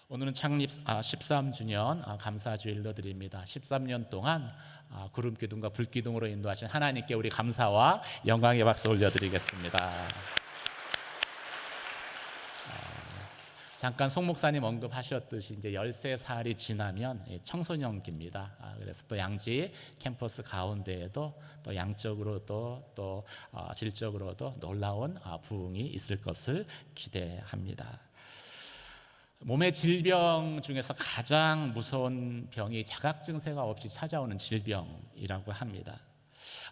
오늘은 창립 13주년 감사주일로 드립니다. 13년 동안 구름기둥과 불기둥으로 인도하신 하나님께 우리 감사와 영광의 박수 올려드리겠습니다. 잠깐 송 목사님 언급하셨듯이 이제 13살이 지나면 청소년기입니다. 그래서 또 양지 캠퍼스 가운데에도 또 양적으로도 또 질적으로도 놀라운 부흥이 있을 것을 기대합니다. 몸의 질병 중에서 가장 무서운 병이 자각 증세가 없이 찾아오는 질병이라고 합니다.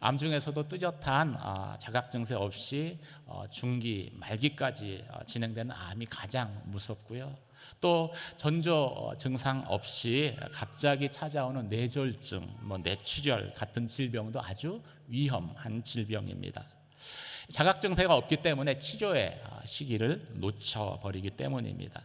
암 중에서도 뚜렷한 자각 증세 없이 중기 말기까지 진행되는 암이 가장 무섭고요. 또 전조 증상 없이 갑자기 찾아오는 뇌졸중, 뇌출혈 같은 질병도 아주 위험한 질병입니다. 자각 증세가 없기 때문에 치료의 시기를 놓쳐버리기 때문입니다.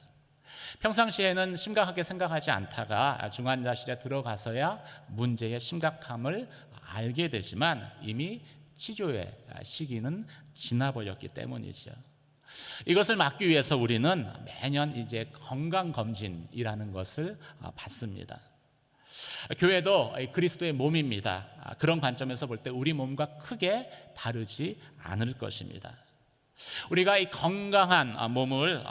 평상시에는 심각하게 생각하지 않다가 중환자실에 들어가서야 문제의 심각함을 알게 되지만 이미 치료의 시기는 지나버렸기 때문이죠. 이것을 막기 위해서 우리는 매년 이제 건강검진이라는 것을 받습니다. 교회도 그리스도의 몸입니다. 그런 관점에서 볼 때 우리 몸과 크게 다르지 않을 것입니다. 우리가 이 건강한 몸을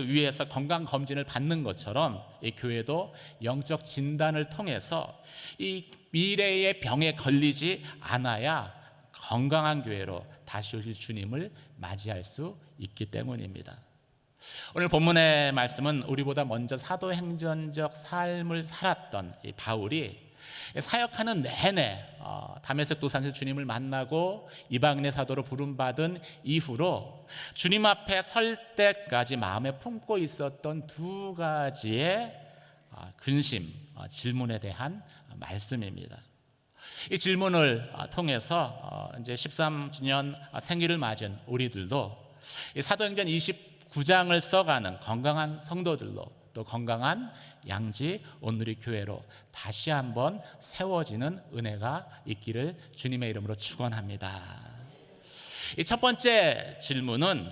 위해서 건강검진을 받는 것처럼 이 교회도 영적 진단을 통해서 이 미래의 병에 걸리지 않아야 건강한 교회로 다시 오실 주님을 맞이할 수 있기 때문입니다. 오늘 본문의 말씀은 우리보다 먼저 사도행전적 삶을 살았던 이 바울이 사역하는 내내 다메섹 도상에서 주님을 만나고 이방인의 사도로 부름받은 이후로 주님 앞에 설 때까지 마음에 품고 있었던 두 가지의 근심, 질문에 대한 말씀입니다. 이 질문을 통해서 이제 13주년 생일을 맞은 우리들도 이 사도행전 29장을 써가는 건강한 성도들로 또 건강한 양지 온누리 교회로 다시 한번 세워지는 은혜가 있기를 주님의 이름으로 축원합니다. 이 첫 번째 질문은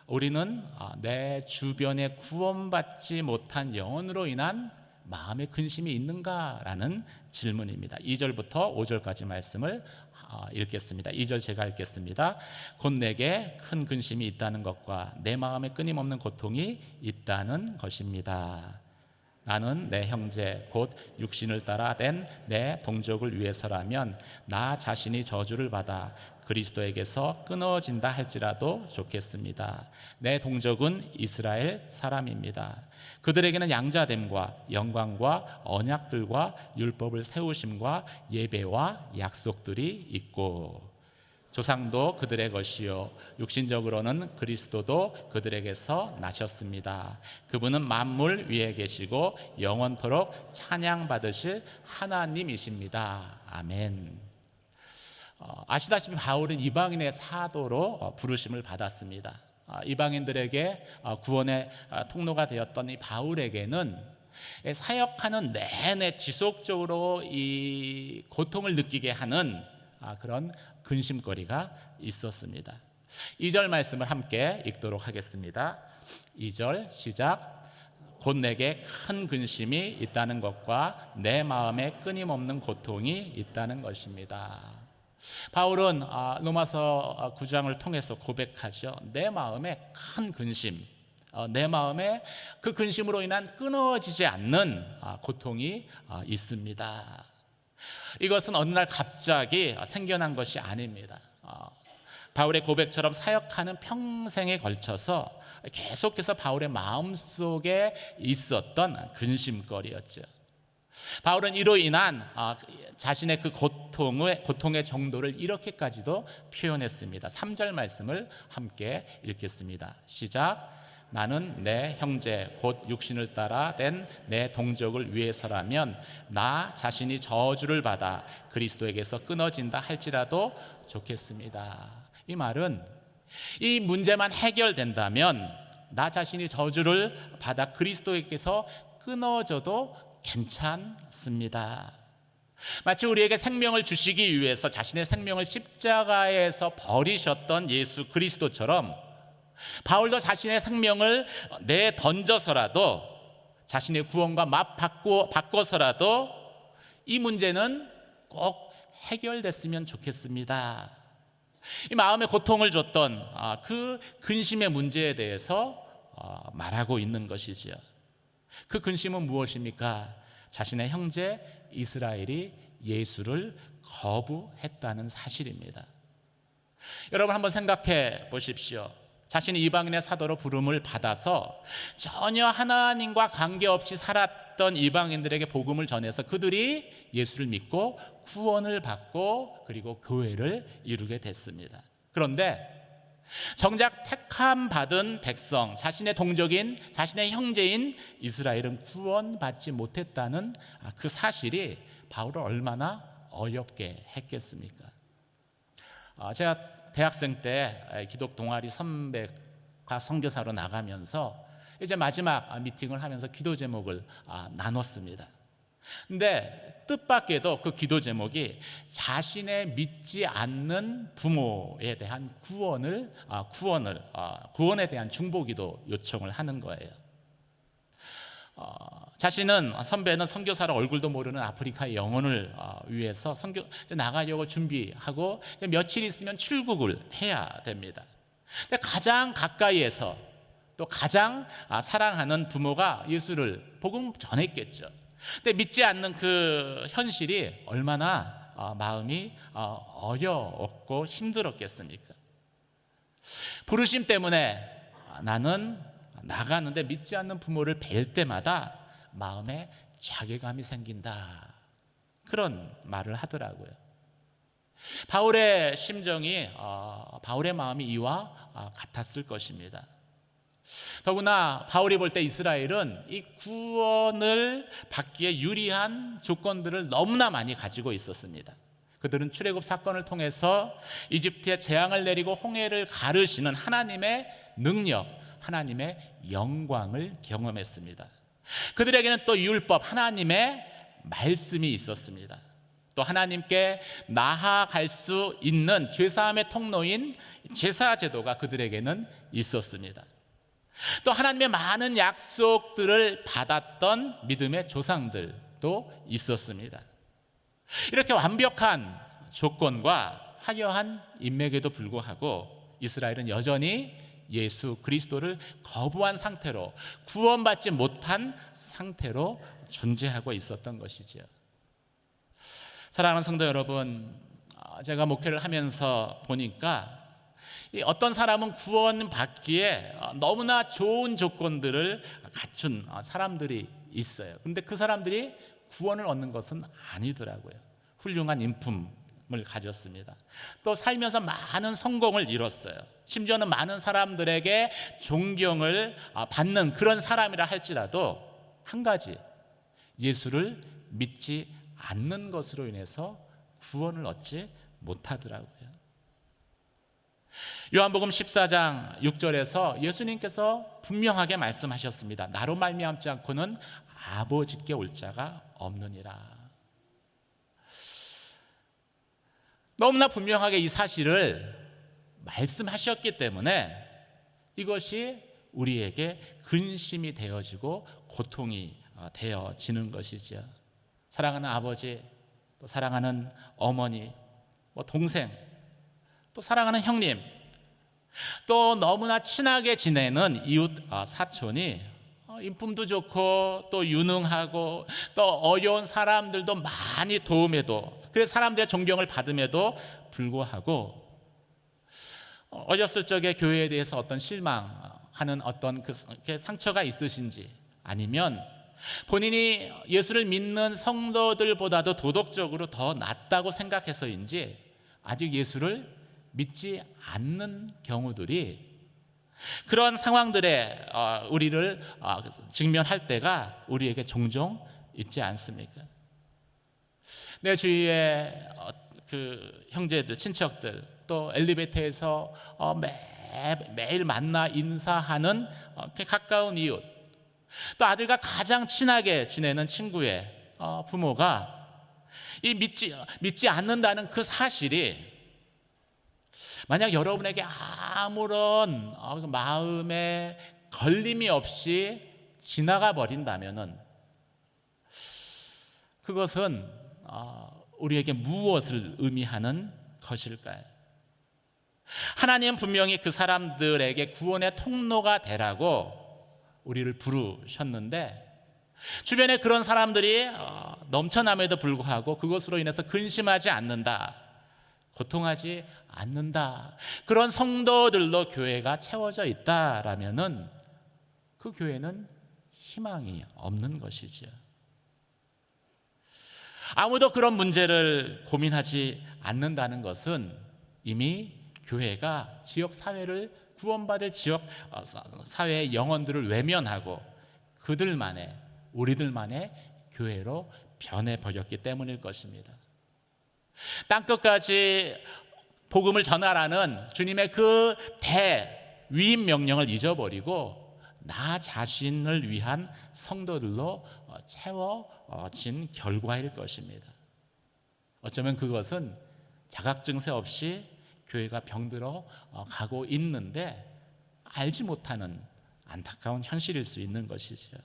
우리는 내 주변에 구원받지 못한 영혼으로 인한 마음의 근심이 있는가라는 질문입니다. 2절부터 5절까지 말씀을 읽겠습니다. 2절 제가 읽겠습니다. 곧 내게 큰 근심이 있다는 것과 내 마음에 끊임없는 고통이 있다는 것입니다. 나는 내 형제 곧 육신을 따라 된 내 동족을 위해서라면 나 자신이 저주를 받아 그리스도에게서 끊어진다 할지라도 좋겠습니다. 내 동족은 이스라엘 사람입니다. 그들에게는 양자됨과 영광과 언약들과 율법을 세우심과 예배와 약속들이 있고 조상도 그들의 것이요 육신적으로는 그리스도도 그들에게서 나셨습니다. 그분은 만물 위에 계시고 영원토록 찬양받으실 하나님이십니다. 아멘. 아시다시피 바울은 이방인의 사도로 부르심을 받았습니다. 이방인들에게 구원의 통로가 되었던 이 바울에게는 사역하는 내내 지속적으로 이 고통을 느끼게 하는 그런 근심거리가 있었습니다. 2절 말씀을 함께 읽도록 하겠습니다. 2절 시작. 곧 내게 큰 근심이 있다는 것과 내 마음에 끊임없는 고통이 있다는 것입니다. 바울은 로마서 9장을 통해서 고백하죠. 내 마음에 큰 근심, 내 마음에 그 근심으로 인한 끊어지지 않는 고통이 있습니다. 이것은 어느 날 갑자기 생겨난 것이 아닙니다. 바울의 고백처럼 사역하는 평생에 걸쳐서 계속해서 바울의 마음속에 있었던 근심거리였죠. 바울은 이로 인한 자신의 그 고통의 정도를 이렇게까지도 표현했습니다. 3절 말씀을 함께 읽겠습니다. 시작. 나는 내 형제 곧 육신을 따라 된 내 동족을 위해서라면 나 자신이 저주를 받아 그리스도에게서 끊어진다 할지라도 좋겠습니다. 이 말은 이 문제만 해결된다면 나 자신이 저주를 받아 그리스도에게서 끊어져도 괜찮습니다. 마치 우리에게 생명을 주시기 위해서 자신의 생명을 십자가에서 버리셨던 예수 그리스도처럼 바울도 자신의 생명을 내던져서라도 자신의 구원과 바꿔서라도 이 문제는 꼭 해결됐으면 좋겠습니다. 이 마음의 고통을 줬던 그 근심의 문제에 대해서 말하고 있는 것이지요. 그 근심은 무엇입니까? 자신의 형제 이스라엘이 예수를 거부했다는 사실입니다. 여러분 한번 생각해 보십시오. 자신이 이방인의 사도로 부름을 받아서 전혀 하나님과 관계없이 살았던 이방인들에게 복음을 전해서 그들이 예수를 믿고 구원을 받고 그리고 교회를 이루게 됐습니다. 그런데 정작 택함 받은 백성, 자신의 동족인, 자신의 형제인 이스라엘은 구원받지 못했다는 그 사실이 바울을 얼마나 어렵게 했겠습니까? 제가 대학생 때 기독 동아리 선배가 선교사로 나가면서 이제 마지막 미팅을 하면서 기도 제목을 나눴습니다. 근데 뜻밖에도 그 기도 제목이 자신의 믿지 않는 부모에 대한 구원에 대한 중보기도 요청을 하는 거예요. 선배는 선교사로 얼굴도 모르는 아프리카의 영혼을 위해서 선교 나가려고 준비하고 며칠 있으면 출국을 해야 됩니다. 근데 가장 가까이에서 또 가장 사랑하는 부모가 예수를 복음 전했겠죠. 근데 믿지 않는 그 현실이 얼마나 마음이 어려웠고 힘들었겠습니까? 부르심 때문에 나는 나가는데 믿지 않는 부모를 뵐 때마다 마음에 자괴감이 생긴다, 그런 말을 하더라고요. 바울의 심정이 바울의 마음이 이와 같았을 것입니다. 더구나 바울이 볼 때 이스라엘은 이 구원을 받기에 유리한 조건들을 너무나 많이 가지고 있었습니다. 그들은 출애굽 사건을 통해서 이집트에 재앙을 내리고 홍해를 가르시는 하나님의 능력, 하나님의 영광을 경험했습니다. 그들에게는 또 율법, 하나님의 말씀이 있었습니다. 또 하나님께 나아갈 수 있는 죄사함의 통로인 제사 제도가 그들에게는 있었습니다. 또 하나님의 많은 약속들을 받았던 믿음의 조상들도 있었습니다. 이렇게 완벽한 조건과 화려한 인맥에도 불구하고 이스라엘은 여전히 예수 그리스도를 거부한 상태로, 구원받지 못한 상태로 존재하고 있었던 것이죠. 사랑하는 성도 여러분, 제가 목회를 하면서 보니까 어떤 사람은 구원받기에 너무나 좋은 조건들을 갖춘 사람들이 있어요. 그런데 그 사람들이 구원을 얻는 것은 아니더라고요. 훌륭한 인품을 가졌습니다. 또 살면서 많은 성공을 이뤘어요. 심지어는 많은 사람들에게 존경을 받는 그런 사람이라 할지라도 한 가지, 예수를 믿지 않는 것으로 인해서 구원을 얻지 못하더라고요. 요한복음 14장 6절에서 예수님께서 분명하게 말씀하셨습니다. 나로 말미암지 않고는 아버지께 올 자가 없느니라. 너무나 분명하게 이 사실을 말씀하셨기 때문에 이것이 우리에게 근심이 되어지고 고통이 되어지는 것이죠. 사랑하는 아버지, 또 사랑하는 어머니, 동생, 또 사랑하는 형님, 또 너무나 친하게 지내는 이웃 사촌이 인품도 좋고 또 유능하고 또 어려운 사람들도 많이 도움에도, 그래서 사람들의 존경을 받음에도 불구하고 어렸을 적에 교회에 대해서 어떤 실망하는 어떤 그 상처가 있으신지, 아니면 본인이 예수를 믿는 성도들보다도 도덕적으로 더 낫다고 생각해서인지 아직 예수를 믿지 않는 경우들이, 그런 상황들에 우리를 직면할 때가 우리에게 종종 있지 않습니까? 내 주위에 그 형제들, 친척들, 또 엘리베이터에서 매일 만나 인사하는 가까운 이웃, 또 아들과 가장 친하게 지내는 친구의 부모가 이 믿지 않는다는 그 사실이 만약 여러분에게 아무런 마음에 걸림이 없이 지나가 버린다면은 그것은 우리에게 무엇을 의미하는 것일까요? 하나님은 분명히 그 사람들에게 구원의 통로가 되라고 우리를 부르셨는데 주변에 그런 사람들이 넘쳐남에도 불구하고 그것으로 인해서 근심하지 않는다, 고통하지 않는다, 그런 성도들로 교회가 채워져 있다라면은 그 교회는 희망이 없는 것이죠. 아무도 그런 문제를 고민하지 않는다는 것은 이미 교회가 지역 사회를 구원받을 지역 사회의 영혼들을 외면하고 그들만의, 우리들만의 교회로 변해버렸기 때문일 것입니다. 땅끝까지 복음을 전하라는 주님의 그 대위임 명령을 잊어버리고 나 자신을 위한 성도들로 채워진 결과일 것입니다. 어쩌면 그것은 자각증세 없이 교회가 병들어 가고 있는데 알지 못하는 안타까운 현실일 수 있는 것이죠.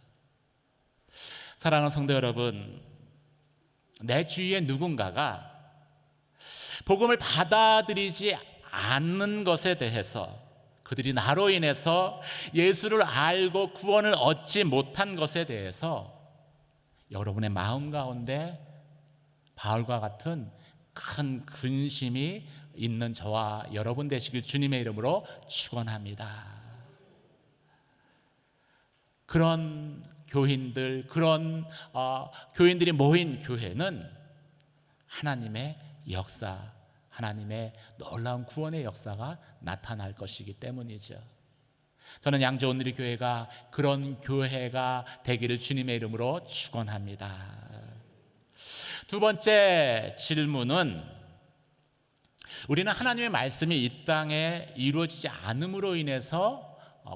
사랑하는 성도 여러분, 내 주위에 누군가가 복음을 받아들이지 않는 것에 대해서, 그들이 나로 인해서 예수를 알고 구원을 얻지 못한 것에 대해서 여러분의 마음 가운데 바울과 같은 큰 근심이 있는 저와 여러분 되시길 주님의 이름으로 축원합니다. 그런 교인들, 그런 교인들이 모인 교회는 하나님의 역사, 하나님의 놀라운 구원의 역사가 나타날 것이기 때문이죠. 저는 양조원누리 교회가 그런 교회가 되기를 주님의 이름으로 축원합니다. 두 번째 질문은 우리는 하나님의 말씀이 이 땅에 이루어지지 않음으로 인해서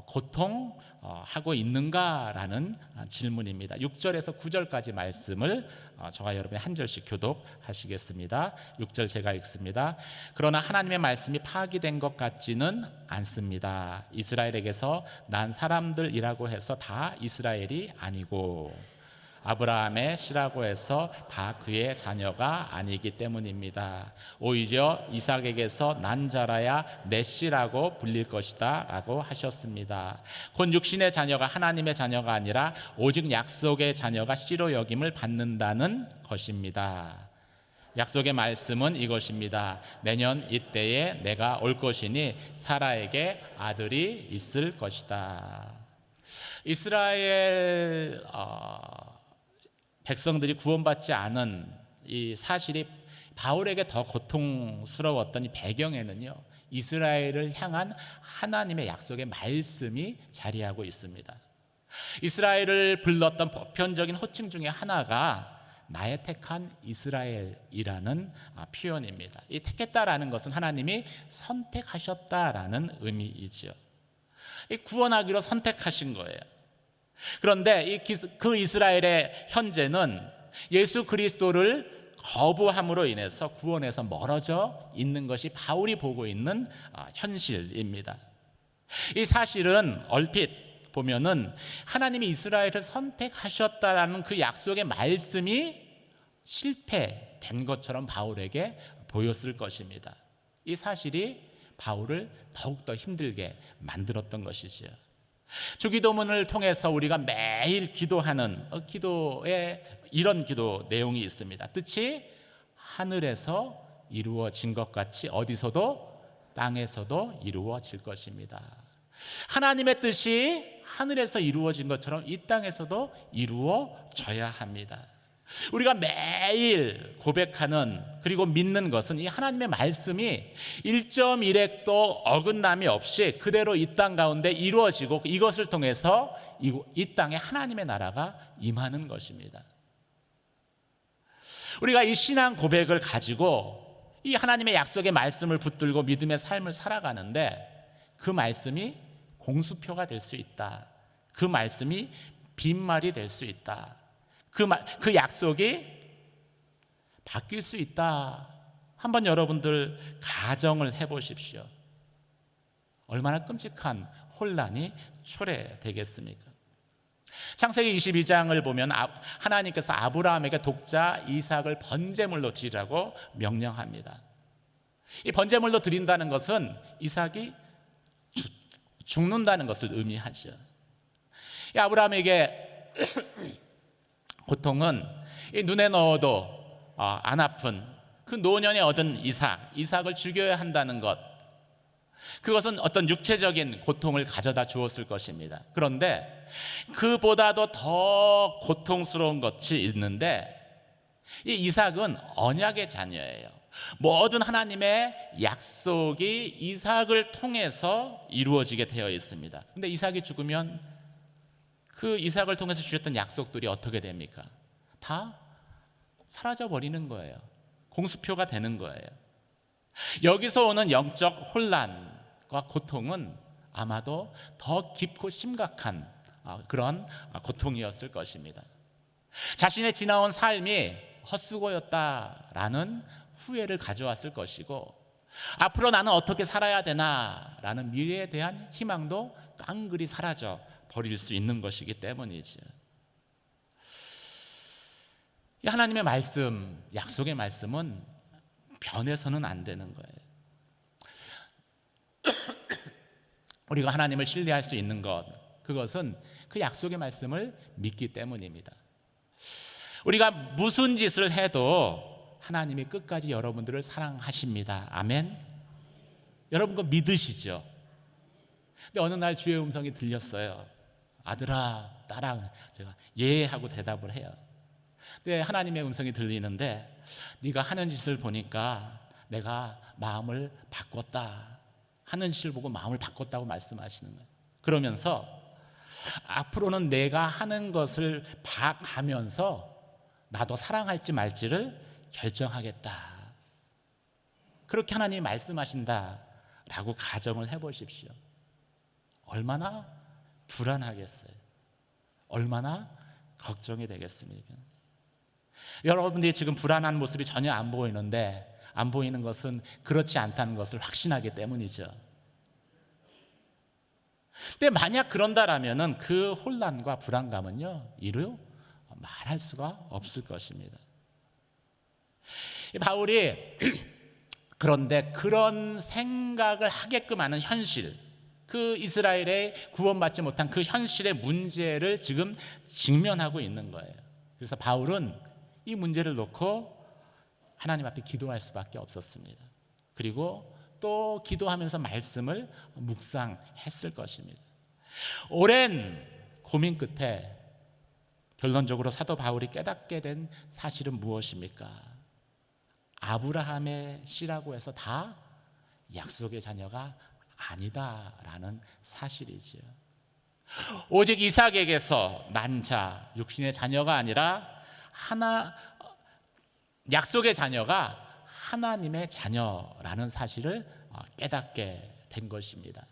고통하고 있는가라는 질문입니다. 6절에서 9절까지 말씀을 저와 여러분이 한 절씩 교독하시겠습니다. 6절 제가 읽습니다. 그러나 하나님의 말씀이 파기된 것 같지는 않습니다. 이스라엘에게서 난 사람들이라고 해서 다 이스라엘이 아니고 아브라함의 씨라고 해서 다 그의 자녀가 아니기 때문입니다. 오히려 이삭에게서 난 자라야 내 씨라고 불릴 것이다 라고 하셨습니다. 곧 육신의 자녀가 하나님의 자녀가 아니라 오직 약속의 자녀가 씨로 여김을 받는다는 것입니다. 약속의 말씀은 이것입니다. 내년 이때에 내가 올 것이니 사라에게 아들이 있을 것이다. 이스라엘 백성들이 구원받지 않은 이 사실이 바울에게 더 고통스러웠던 이 배경에는요, 이스라엘을 향한 하나님의 약속의 말씀이 자리하고 있습니다. 이스라엘을 불렀던 보편적인 호칭 중에 하나가 나의 택한 이스라엘이라는 표현입니다. 이 택했다라는 것은 하나님이 선택하셨다라는 의미이죠. 구원하기로 선택하신 거예요. 그런데 그 이스라엘의 현재는 예수 그리스도를 거부함으로 인해서 구원에서 멀어져 있는 것이 바울이 보고 있는 현실입니다. 이 사실은 얼핏 보면은 하나님이 이스라엘을 선택하셨다라는 그 약속의 말씀이 실패된 것처럼 바울에게 보였을 것입니다. 이 사실이 바울을 더욱더 힘들게 만들었던 것이지요. 주기도문을 통해서 우리가 매일 기도하는 기도에 이런 기도 내용이 있습니다. 뜻이 하늘에서 이루어진 것 같이 어디서도 땅에서도 이루어질 것입니다. 하나님의 뜻이 하늘에서 이루어진 것처럼 이 땅에서도 이루어져야 합니다. 우리가 매일 고백하는 그리고 믿는 것은 이 하나님의 말씀이 1.1획도 어긋남이 없이 그대로 이 땅 가운데 이루어지고 이것을 통해서 이 땅에 하나님의 나라가 임하는 것입니다. 우리가 이 신앙 고백을 가지고 이 하나님의 약속의 말씀을 붙들고 믿음의 삶을 살아가는데 그 말씀이 공수표가 될 수 있다. 그 말씀이 빈말이 될 수 있다. 그 약속이 바뀔 수 있다. 한번 여러분들 가정을 해보십시오. 얼마나 끔찍한 혼란이 초래되겠습니까? 창세기 22장을 보면 하나님께서 아브라함에게 독자 이삭을 번제물로 드리라고 명령합니다. 이 번제물로 드린다는 것은 이삭이 죽는다는 것을 의미하죠. 이 아브라함에게 고통은 이 눈에 넣어도 안 아픈 그 노년에 얻은 이삭을 죽여야 한다는 것, 그것은 어떤 육체적인 고통을 가져다 주었을 것입니다. 그런데 그보다도 더 고통스러운 것이 있는데, 이 이삭은 언약의 자녀예요. 모든 하나님의 약속이 이삭을 통해서 이루어지게 되어 있습니다. 근데 이삭이 죽으면 그 이삭을 통해서 주셨던 약속들이 어떻게 됩니까? 다 사라져 버리는 거예요. 공수표가 되는 거예요. 여기서 오는 영적 혼란과 고통은 아마도 더 깊고 심각한 그런 고통이었을 것입니다. 자신의 지나온 삶이 헛수고였다라는 후회를 가져왔을 것이고, 앞으로 나는 어떻게 살아야 되나라는 미래에 대한 희망도 깡그리 사라져 버릴 수 있는 것이기 때문이죠. 하나님의 말씀, 약속의 말씀은 변해서는 안 되는 거예요. 우리가 하나님을 신뢰할 수 있는 것, 그것은 그 약속의 말씀을 믿기 때문입니다. 우리가 무슨 짓을 해도 하나님이 끝까지 여러분들을 사랑하십니다. 아멘. 여러분 그거 믿으시죠? 근데 어느 날 주의 음성이 들렸어요. 아들아, 딸아, 제가 예 하고 대답을 해요. 근데 하나님의 음성이 들리는데, 네가 하는 짓을 보니까 내가 마음을 바꿨다, 하는 짓을 보고 마음을 바꿨다고 말씀하시는 거예요. 그러면서 앞으로는 내가 하는 것을 봐가면서 나도 사랑할지 말지를 결정하겠다, 그렇게 하나님이 말씀하신다라고 가정을 해보십시오. 얼마나 불안하겠어요? 얼마나 걱정이 되겠습니까? 여러분들이 지금 불안한 모습이 전혀 안 보이는데, 안 보이는 것은 그렇지 않다는 것을 확신하기 때문이죠. 근데 만약 그런다라면 그 혼란과 불안감은요, 이루 말할 수가 없을 것입니다. 바울이 그런데 그런 생각을 하게끔 하는 현실, 그 이스라엘의 구원받지 못한 그 현실의 문제를 지금 직면하고 있는 거예요. 그래서 바울은 이 문제를 놓고 하나님 앞에 기도할 수밖에 없었습니다. 그리고 또 기도하면서 말씀을 묵상했을 것입니다. 오랜 고민 끝에 결론적으로 사도 바울이 깨닫게 된 사실은 무엇입니까? 아브라함의 씨라고 해서 다 약속의 자녀가 아니다라는 사실이지요. 오직 이삭에게서 난 자, 육신의 자녀가 아니라 약속의 자녀가 하나님의 자녀라는 사실을 깨닫게 된 것입니다.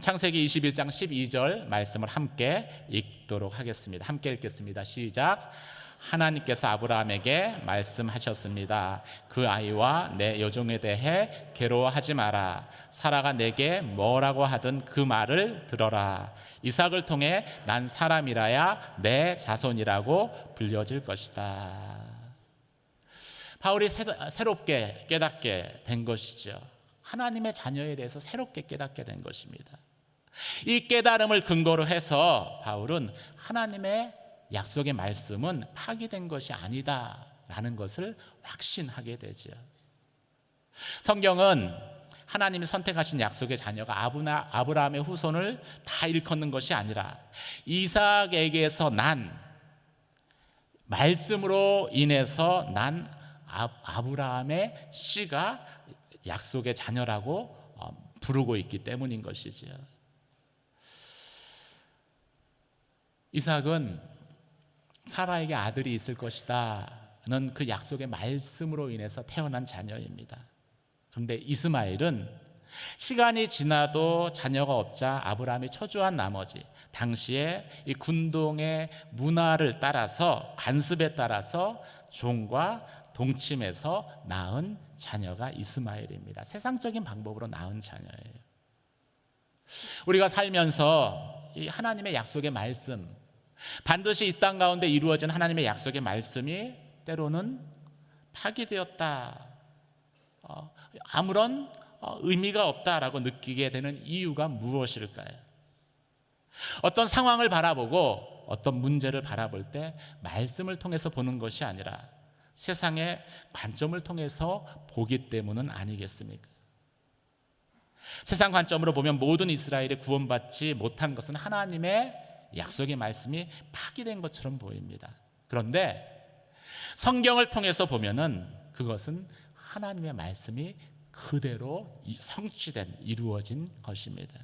창세기 21장 12절 말씀을 함께 읽도록 하겠습니다. 함께 읽겠습니다. 시작. 하나님께서 아브라함에게 말씀하셨습니다. 그 아이와 내 여종에 대해 괴로워하지 마라. 사라가 내게 뭐라고 하든 그 말을 들어라. 이삭을 통해 난 사람이라야 내 자손이라고 불려질 것이다. 바울이 새롭게 깨닫게 된 것이죠. 하나님의 자녀에 대해서 새롭게 깨닫게 된 것입니다. 이 깨달음을 근거로 해서 바울은 하나님의 약속의 말씀은 파기된 것이 아니다라는 것을 확신하게 되죠. 성경은 하나님이 선택하신 약속의 자녀가 아브라함의 후손을 다 일컫는 것이 아니라 이삭에게서 난 말씀으로 인해서 난 아브라함의 씨가 약속의 자녀라고 부르고 있기 때문인 것이죠. 이삭은 사라에게 아들이 있을 것이다는 그 약속의 말씀으로 인해서 태어난 자녀입니다. 그런데 이스마엘은 시간이 지나도 자녀가 없자 아브라함이 초조한 나머지 당시에 이 군동의 문화를 따라서, 관습에 따라서 종과 동침해서 낳은 자녀가 이스마엘입니다. 세상적인 방법으로 낳은 자녀예요. 우리가 살면서 이 하나님의 약속의 말씀, 반드시 이 땅 가운데 이루어진 하나님의 약속의 말씀이 때로는 파기되었다, 아무런 의미가 없다라고 느끼게 되는 이유가 무엇일까요? 어떤 상황을 바라보고 어떤 문제를 바라볼 때 말씀을 통해서 보는 것이 아니라 세상의 관점을 통해서 보기 때문은 아니겠습니까? 세상 관점으로 보면 모든 이스라엘이 구원받지 못한 것은 하나님의 약속의 말씀이 파기된 것처럼 보입니다. 그런데 성경을 통해서 보면은 그것은 하나님의 말씀이 그대로 성취된, 이루어진 것입니다.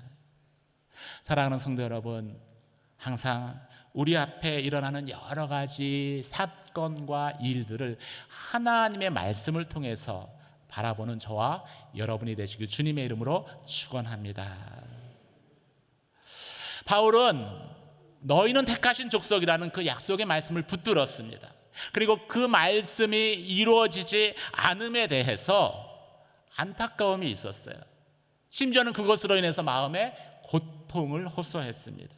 사랑하는 성도 여러분, 항상 우리 앞에 일어나는 여러 가지 사건과 일들을 하나님의 말씀을 통해서 바라보는 저와 여러분이 되시길 주님의 이름으로 축원합니다. 바울은 너희는 택하신 족속이라는 그 약속의 말씀을 붙들었습니다. 그리고 그 말씀이 이루어지지 않음에 대해서 안타까움이 있었어요. 심지어는 그것으로 인해서 마음에 고통을 호소했습니다.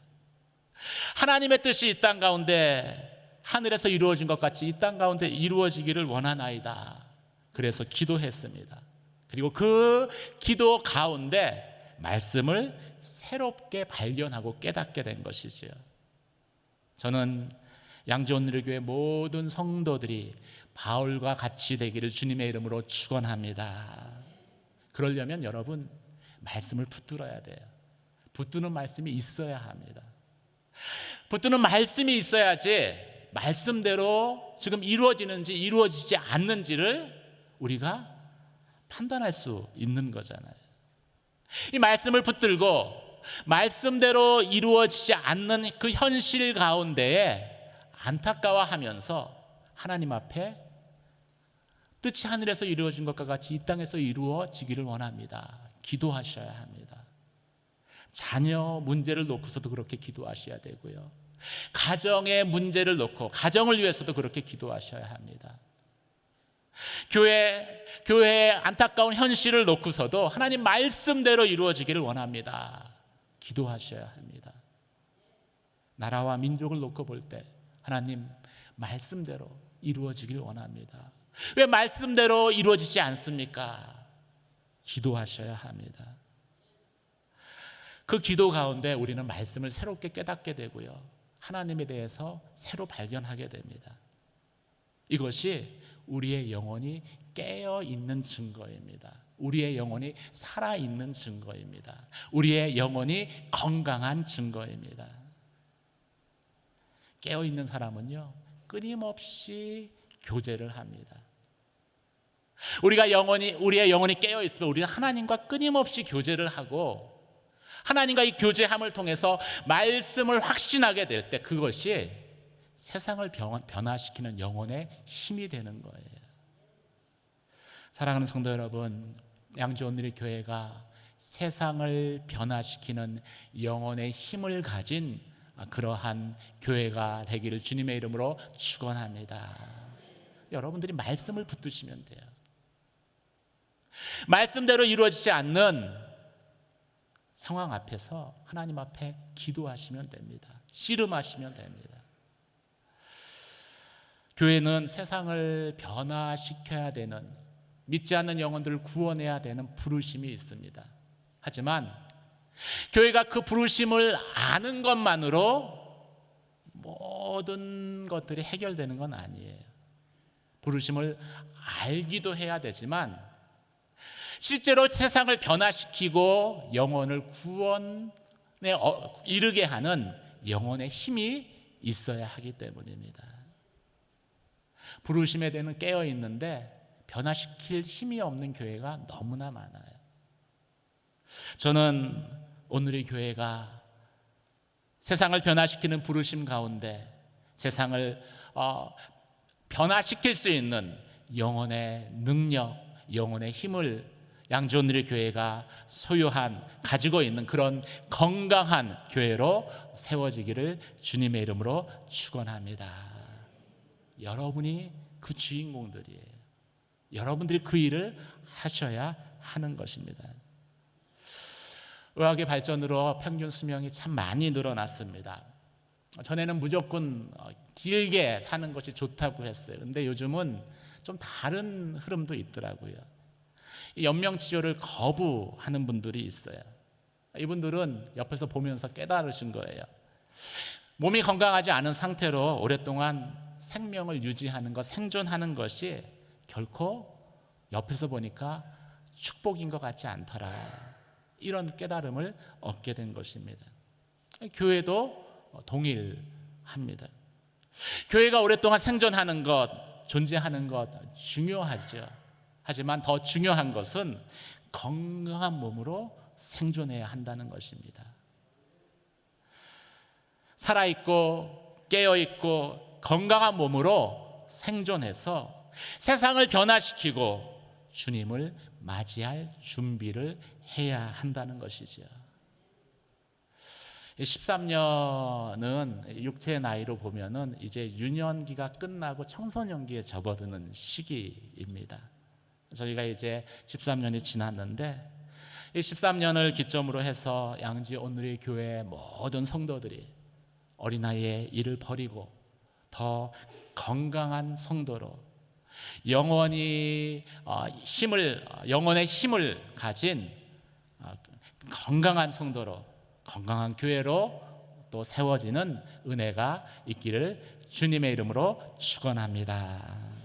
하나님의 뜻이 이 땅 가운데 하늘에서 이루어진 것 같이 이 땅 가운데 이루어지기를 원하나이다. 그래서 기도했습니다. 그리고 그 기도 가운데 말씀을 새롭게 발견하고 깨닫게 된 것이지요. 저는 양지온누리교회 모든 성도들이 바울과 같이 되기를 주님의 이름으로 축원합니다. 그러려면 여러분 말씀을 붙들어야 돼요. 붙드는 말씀이 있어야 합니다. 붙드는 말씀이 있어야지 말씀대로 지금 이루어지는지 이루어지지 않는지를 우리가 판단할 수 있는 거잖아요. 이 말씀을 붙들고 말씀대로 이루어지지 않는 그 현실 가운데에 안타까워하면서 하나님 앞에 뜻이 하늘에서 이루어진 것과 같이 이 땅에서 이루어지기를 원합니다. 기도하셔야 합니다. 자녀 문제를 놓고서도 그렇게 기도하셔야 되고요. 가정의 문제를 놓고 가정을 위해서도 그렇게 기도하셔야 합니다. 교회의 안타까운 현실을 놓고서도 하나님 말씀대로 이루어지기를 원합니다. 기도하셔야 합니다. 나라와 민족을 놓고 볼 때 하나님 말씀대로 이루어지길 원합니다. 왜 말씀대로 이루어지지 않습니까? 기도하셔야 합니다. 그 기도 가운데 우리는 말씀을 새롭게 깨닫게 되고요, 하나님에 대해서 새로 발견하게 됩니다. 이것이 우리의 영혼이 깨어있는 증거입니다. 우리의 영혼이 살아있는 증거입니다. 우리의 영혼이 건강한 증거입니다. 깨어있는 사람은요 끊임없이 교제를 합니다. 우리의 영혼이 깨어있으면 우리는 하나님과 끊임없이 교제를 하고 하나님과 이 교제함을 통해서 말씀을 확신하게 될 때 그것이 세상을 변화시키는 영혼의 힘이 되는 거예요. 사랑하는 성도 여러분, 양지온누리 교회가 세상을 변화시키는 영혼의 힘을 가진 그러한 교회가 되기를 주님의 이름으로 축원합니다. 여러분들이 말씀을 붙드시면 돼요. 말씀대로 이루어지지 않는 상황 앞에서 하나님 앞에 기도하시면 됩니다. 씨름하시면 됩니다. 교회는 세상을 변화시켜야 되는, 믿지 않는 영혼들을 구원해야 되는 부르심이 있습니다. 하지만 교회가 그 부르심을 아는 것만으로 모든 것들이 해결되는 건 아니에요. 부르심을 알기도 해야 되지만 실제로 세상을 변화시키고 영혼을 구원에 이르게 하는 영혼의 힘이 있어야 하기 때문입니다. 부르심에 대한 깨어 있는데 변화시킬 힘이 없는 교회가 너무나 많아요. 저는 오늘의 교회가 세상을 변화시키는 부르심 가운데 세상을 변화시킬 수 있는 영혼의 능력, 영혼의 힘을 양지온누리 교회가 가지고 있는 그런 건강한 교회로 세워지기를 주님의 이름으로 축원합니다. 여러분이 그 주인공들이에요. 여러분들이 그 일을 하셔야 하는 것입니다. 의학의 발전으로 평균 수명이 참 많이 늘어났습니다. 전에는 무조건 길게 사는 것이 좋다고 했어요. 근데 요즘은 좀 다른 흐름도 있더라고요. 이 연명치료를 거부하는 분들이 있어요. 이분들은 옆에서 보면서 깨달으신 거예요. 몸이 건강하지 않은 상태로 오랫동안 생명을 유지하는 것, 생존하는 것이 결코 옆에서 보니까 축복인 것 같지 않더라. 이런 깨달음을 얻게 된 것입니다. 교회도 동일합니다. 교회가 오랫동안 생존하는 것, 존재하는 것 중요하죠. 하지만 더 중요한 것은 건강한 몸으로 생존해야 한다는 것입니다. 살아있고 깨어있고 건강한 몸으로 생존해서 세상을 변화시키고 주님을 맞이할 준비를 해야 한다는 것이죠. 13년은 육체의 나이로 보면은 이제 유년기가 끝나고 청소년기에 접어드는 시기입니다. 저희가 이제 13년이 지났는데 이 13년을 기점으로 해서 양지 온누리 교회 모든 성도들이 어린아이의 일을 버리고 더 건강한 성도로 영원의 힘을 가진 건강한 성도로, 건강한 교회로 또 세워지는 은혜가 있기를 주님의 이름으로 축원합니다.